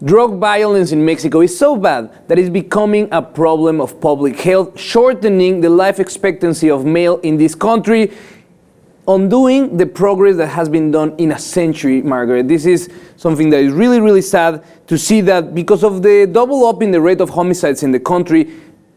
Drug violence in Mexico is so bad that it's becoming a problem of public health, shortening the life expectancy of male in this country, undoing the progress that has been done in a century, Margaret. This is something that is really, really sad to see that because of the double up in the rate of homicides in the country,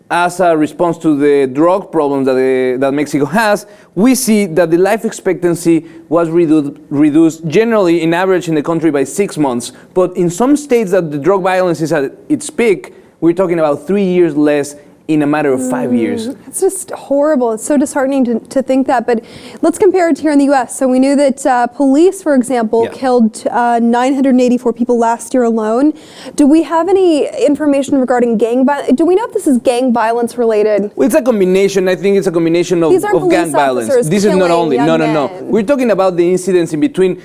as a response to the drug problems that Mexico has, we see that the life expectancy was reduced generally in average in the country by 6 months. But in some states that the drug violence is at its peak, we're talking about 3 years less in a matter of 5 years. It's just horrible. It's so disheartening to think that. But let's compare it to here in the U.S. So we knew that police, for example, killed 984 people last year alone. Do we have any information regarding gang violence? Do we know if this is gang violence related? Well, it's a combination. I think it's a combination of gang violence. This is not only. No. We're talking about the incidents in between.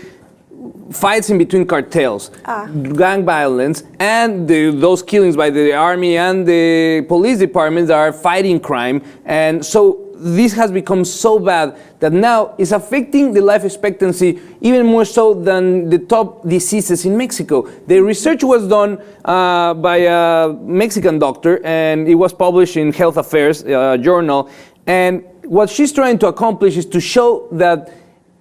Fights in between cartels, gang violence, and those killings by the army and the police departments that are fighting crime. And so this has become so bad that now it's affecting the life expectancy even more so than the top diseases in Mexico. The research was done by a Mexican doctor, and it was published in Health Affairs journal. And what she's trying to accomplish is to show that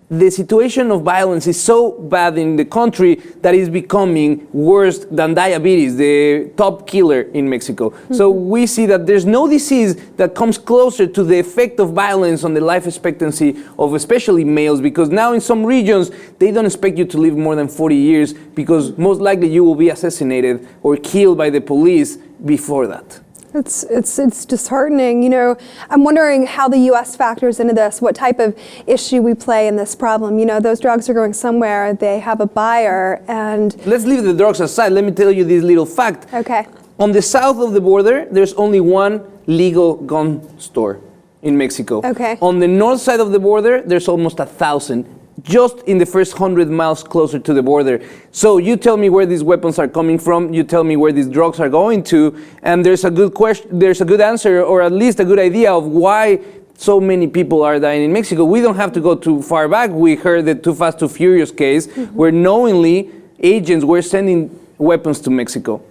the situation of violence is so bad in the country that it's becoming worse than diabetes, the top killer in Mexico. So we see that there's no disease that comes closer to the effect of violence on the life expectancy of especially males, because now in some regions, they don't expect you to live more than 40 years because most likely you will be assassinated or killed by the police before that. It's disheartening. You know, I'm wondering how the U.S. factors into this, what type of issue we play in this problem. You know, those drugs are going somewhere, they have a buyer, and... Let's leave the drugs aside. Let me tell you this little fact. Okay. On the south of the border, there's only one legal gun store in Mexico. Okay. On the north side of the border, there's almost 1,000. Just in the first 100 miles closer to the border. So you tell me where these weapons are coming from, you tell me where these drugs are going to, and there's a good question, there's a good answer, or at least a good idea of why so many people are dying in Mexico. We don't have to go too far back. We heard the Too Fast, Too Furious case, where knowingly agents were sending weapons to Mexico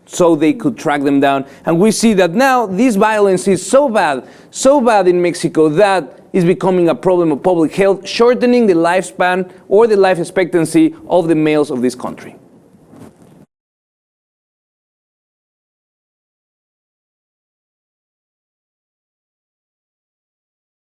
so they could track them down. And we see that now this violence is so bad in Mexico that is becoming a problem of public health, shortening the lifespan or the life expectancy of the males of this country.